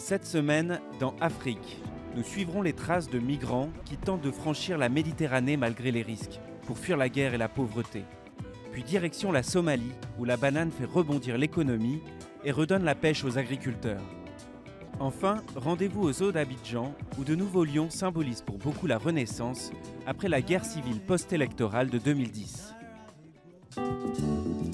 Cette semaine, dans Afrique, nous suivrons les traces de migrants qui tentent de franchir la Méditerranée malgré les risques, pour fuir la guerre et la pauvreté. Puis direction la Somalie, où la banane fait rebondir l'économie et redonne la pêche aux agriculteurs. Enfin, rendez-vous au zoo d'Abidjan, où de nouveaux lions symbolisent pour beaucoup la Renaissance, après la guerre civile post-électorale de 2010.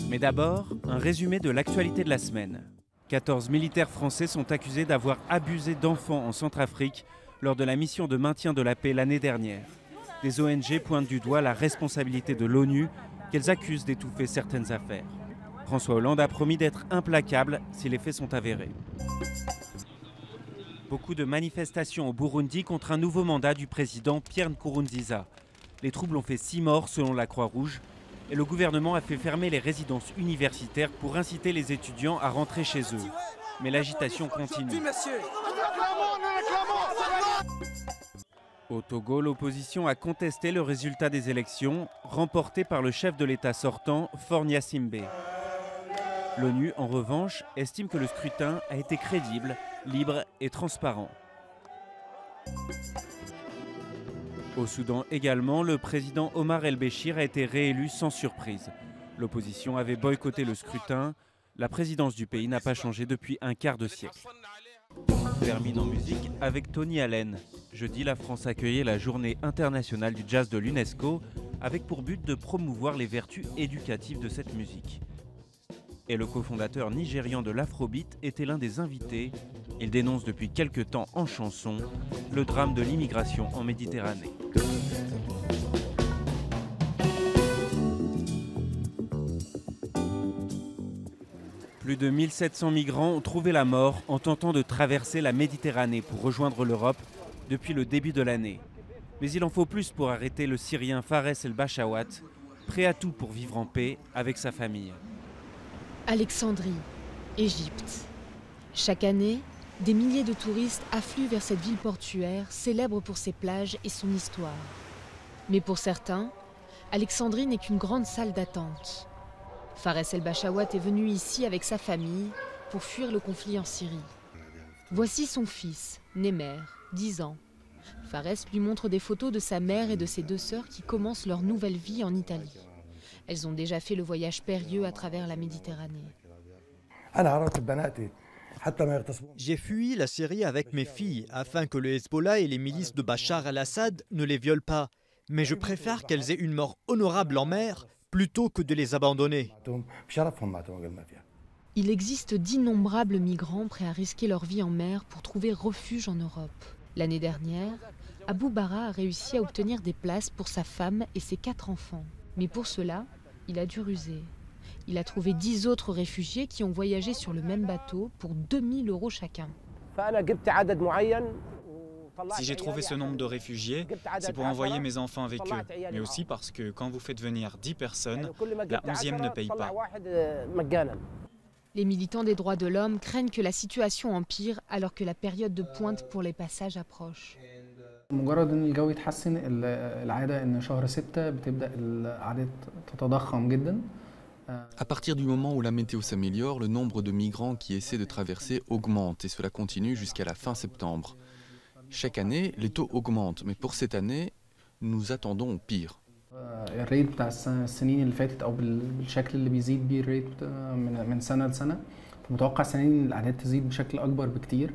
Mais d'abord, un résumé de l'actualité de la semaine. 14 militaires français sont accusés d'avoir abusé d'enfants en Centrafrique lors de la mission de maintien de la paix l'année dernière. Des ONG pointent du doigt la responsabilité de l'ONU, qu'elles accusent d'étouffer certaines affaires. François Hollande a promis d'être implacable si les faits sont avérés. Beaucoup de manifestations au Burundi contre un nouveau mandat du président Pierre Nkurunziza. Les troubles ont fait 6 morts selon la Croix-Rouge et le gouvernement a fait fermer les résidences universitaires pour inciter les étudiants à rentrer chez eux. Mais l'agitation continue. Au Togo, l'opposition a contesté le résultat des élections, remporté par le chef de l'État sortant, Faure Gnassingbé. L'ONU, en revanche, estime que le scrutin a été crédible, libre et transparent. Au Soudan également, le président Omar El-Béchir a été réélu sans surprise. L'opposition avait boycotté le scrutin. La présidence du pays n'a pas changé depuis un quart de siècle. On termine en musique avec Tony Allen. Jeudi, la France accueillait la journée internationale du jazz de l'UNESCO avec pour but de promouvoir les vertus éducatives de cette musique. Et le cofondateur nigérian de l'Afrobeat était l'un des invités. Il dénonce depuis quelque temps en chanson le drame de l'immigration en Méditerranée. Plus de 1700 migrants ont trouvé la mort en tentant de traverser la Méditerranée pour rejoindre l'Europe depuis le début de l'année. Mais il en faut plus pour arrêter le Syrien Fares El-Bachawat, prêt à tout pour vivre en paix avec sa famille. Alexandrie, Égypte. Chaque année, des milliers de touristes affluent vers cette ville portuaire, célèbre pour ses plages et son histoire. Mais pour certains, Alexandrie n'est qu'une grande salle d'attente. Fares El-Bachawat est venu ici avec sa famille pour fuir le conflit en Syrie. Voici son fils, Némer, 10 ans. Fares lui montre des photos de sa mère et de ses 2 sœurs qui commencent leur nouvelle vie en Italie. Elles ont déjà fait le voyage périlleux à travers la Méditerranée. J'ai fui la Syrie avec mes filles afin que le Hezbollah et les milices de Bachar el-Assad ne les violent pas. Mais je préfère qu'elles aient une mort honorable en mer plutôt que de les abandonner. Il existe d'innombrables migrants prêts à risquer leur vie en mer pour trouver refuge en Europe. L'année dernière, Abou Bara a réussi à obtenir des places pour sa femme et ses 4 enfants. Mais pour cela, il a dû ruser. Il a trouvé 10 autres réfugiés qui ont voyagé sur le même bateau pour 2000 € chacun. Si j'ai trouvé ce nombre de réfugiés, c'est pour envoyer mes enfants avec eux, mais aussi parce que quand vous faites venir 10 personnes, la 11e ne paye pas. Les militants des droits de l'homme craignent que la situation empire alors que la période de pointe pour les passages approche. مجرد ان الجو يتحسن العاده ان شهر 6 بتبدا الاعداد تتضخم جدا. À partir du moment où la météo s'améliore, le nombre de migrants qui essaient de traverser augmente et cela continue jusqu'à la fin septembre. Chaque année, les taux augmentent, mais pour cette année, nous attendons pire. الريت بتاع السنين اللي فاتت او بالشكل اللي بيزيد بيه الريت من سنه لسنه، فمتوقع السنين الاعداد تزيد بشكل اكبر بكتير.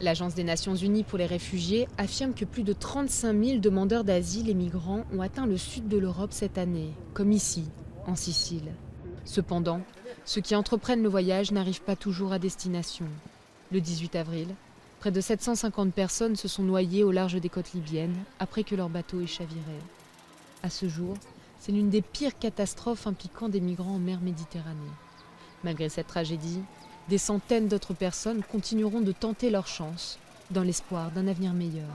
L'Agence des Nations Unies pour les réfugiés affirme que plus de 35 000 demandeurs d'asile et migrants ont atteint le sud de l'Europe cette année, comme ici, en Sicile. Cependant, ceux qui entreprennent le voyage n'arrivent pas toujours à destination. Le 18 avril, près de 750 personnes se sont noyées au large des côtes libyennes après que leur bateau ait chaviré. À ce jour, c'est l'une des pires catastrophes impliquant des migrants en mer Méditerranée. Malgré cette tragédie, des centaines d'autres personnes continueront de tenter leur chance, dans l'espoir d'un avenir meilleur.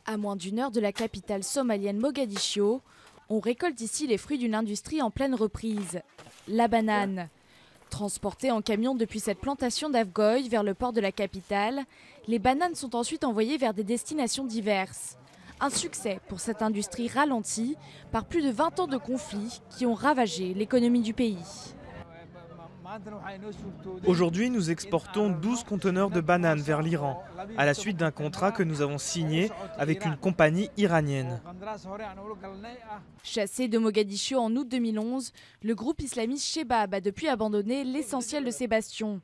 À moins d'1 heure de la capitale somalienne Mogadiscio, on récolte ici les fruits d'une industrie en pleine reprise, la banane. Transportées en camion depuis cette plantation d'Afgoye vers le port de la capitale, les bananes sont ensuite envoyées vers des destinations diverses. Un succès pour cette industrie ralentie par plus de 20 ans de conflits qui ont ravagé l'économie du pays. Aujourd'hui, nous exportons 12 conteneurs de bananes vers l'Iran, à la suite d'un contrat que nous avons signé avec une compagnie iranienne. Chassé de Mogadiscio en août 2011, le groupe islamiste Shebab a depuis abandonné l'essentiel de ses bastions.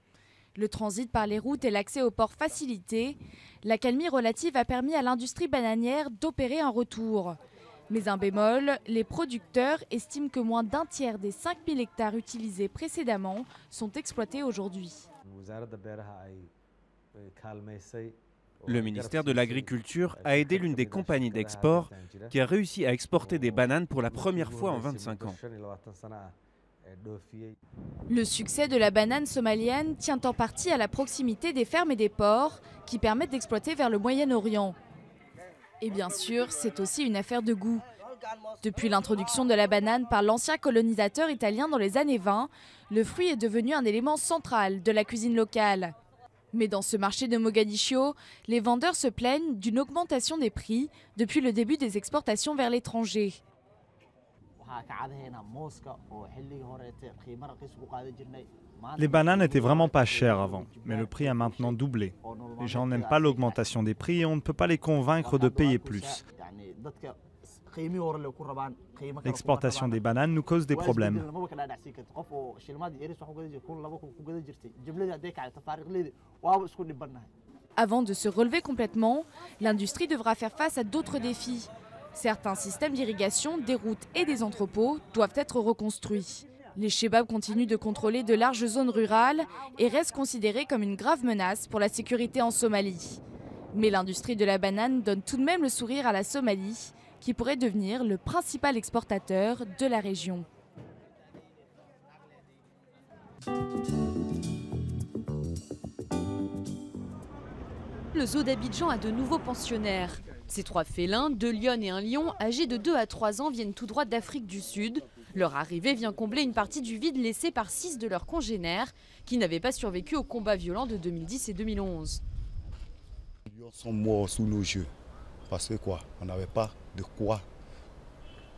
Le transit par les routes et l'accès au port facilité, l'accalmie relative a permis à l'industrie bananière d'opérer un retour. Mais un bémol, les producteurs estiment que moins d'un tiers des 5000 hectares utilisés précédemment sont exploités aujourd'hui. Le ministère de l'Agriculture a aidé l'une des compagnies d'export qui a réussi à exporter des bananes pour la première fois en 25 ans. Le succès de la banane somalienne tient en partie à la proximité des fermes et des ports qui permettent d'exploiter vers le Moyen-Orient. Et bien sûr, c'est aussi une affaire de goût. Depuis l'introduction de la banane par l'ancien colonisateur italien dans les années 20, le fruit est devenu un élément central de la cuisine locale. Mais dans ce marché de Mogadiscio, les vendeurs se plaignent d'une augmentation des prix depuis le début des exportations vers l'étranger. Les bananes étaient vraiment pas chères avant, mais le prix a maintenant doublé. Les gens n'aiment pas l'augmentation des prix et on ne peut pas les convaincre de payer plus. L'exportation des bananes nous cause des problèmes. Avant de se relever complètement, l'industrie devra faire face à d'autres défis. Certains systèmes d'irrigation, des routes et des entrepôts doivent être reconstruits. Les Shebab continuent de contrôler de larges zones rurales et restent considérés comme une grave menace pour la sécurité en Somalie. Mais l'industrie de la banane donne tout de même le sourire à la Somalie, qui pourrait devenir le principal exportateur de la région. Le zoo d'Abidjan a de nouveaux pensionnaires. Ces 3 félins, 2 lionnes et un lion, âgés de 2 à 3 ans, viennent tout droit d'Afrique du Sud. Leur arrivée vient combler une partie du vide laissé par 6 de leurs congénères qui n'avaient pas survécu aux combats violents de 2010 et 2011. Les lions sont morts sous nos yeux. Parce que quoi? On n'avait pas de quoi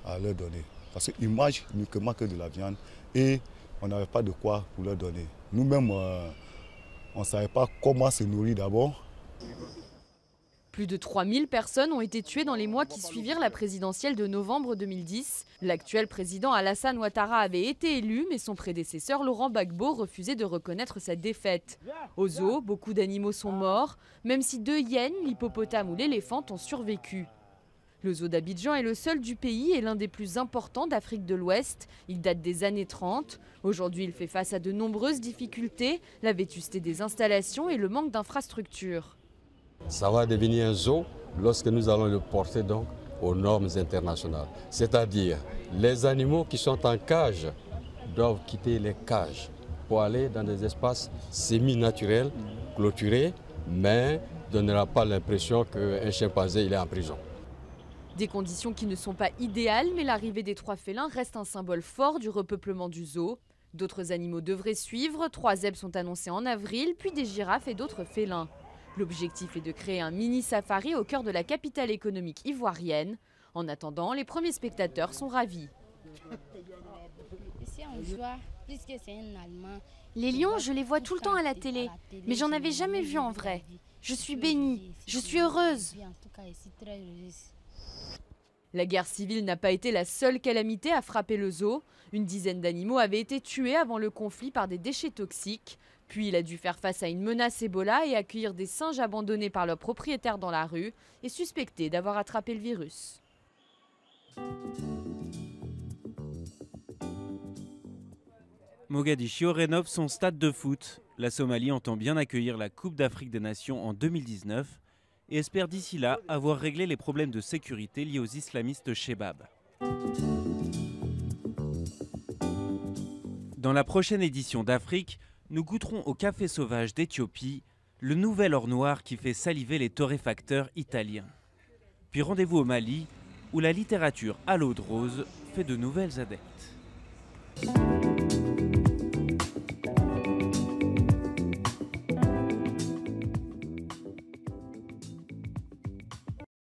à leur donner. Parce qu'ils mangent uniquement que de la viande et on n'avait pas de quoi pour leur donner. Nous-mêmes, on ne savait pas comment se nourrir d'abord. Plus de 3000 personnes ont été tuées dans les mois qui suivirent la présidentielle de novembre 2010. L'actuel président Alassane Ouattara avait été élu, mais son prédécesseur Laurent Gbagbo refusait de reconnaître sa défaite. Au zoo, beaucoup d'animaux sont morts, même si 2 hyènes, l'hippopotame ou l'éléphant ont survécu. Le zoo d'Abidjan est le seul du pays et l'un des plus importants d'Afrique de l'Ouest. Il date des années 30. Aujourd'hui, il fait face à de nombreuses difficultés, la vétusté des installations et le manque d'infrastructures. Ça va devenir un zoo lorsque nous allons le porter donc aux normes internationales. C'est-à-dire, les animaux qui sont en cage doivent quitter les cages pour aller dans des espaces semi-naturels, clôturés, mais ne donnera pas l'impression qu'un chimpanzé il est en prison. Des conditions qui ne sont pas idéales, mais l'arrivée des 3 félins reste un symbole fort du repeuplement du zoo. D'autres animaux devraient suivre, 3 zèbres sont annoncés en avril, puis des girafes et d'autres félins. L'objectif est de créer un mini-safari au cœur de la capitale économique ivoirienne. En attendant, les premiers spectateurs sont ravis. Les lions, je les vois tout le temps à la télé, mais j'en avais jamais vu en vrai. Je suis bénie, je suis heureuse. La guerre civile n'a pas été la seule calamité à frapper le zoo. Une dizaine d'animaux avaient été tués avant le conflit par des déchets toxiques. Puis il a dû faire face à une menace Ebola et accueillir des singes abandonnés par leurs propriétaires dans la rue et suspectés d'avoir attrapé le virus. Mogadiscio rénove son stade de foot. La Somalie entend bien accueillir la Coupe d'Afrique des Nations en 2019 et espère d'ici là avoir réglé les problèmes de sécurité liés aux islamistes Shebab. Dans la prochaine édition d'Afrique, nous goûterons au café sauvage d'Éthiopie, le nouvel or noir qui fait saliver les torréfacteurs italiens. Puis rendez-vous au Mali, où la littérature à l'eau de rose fait de nouvelles adeptes.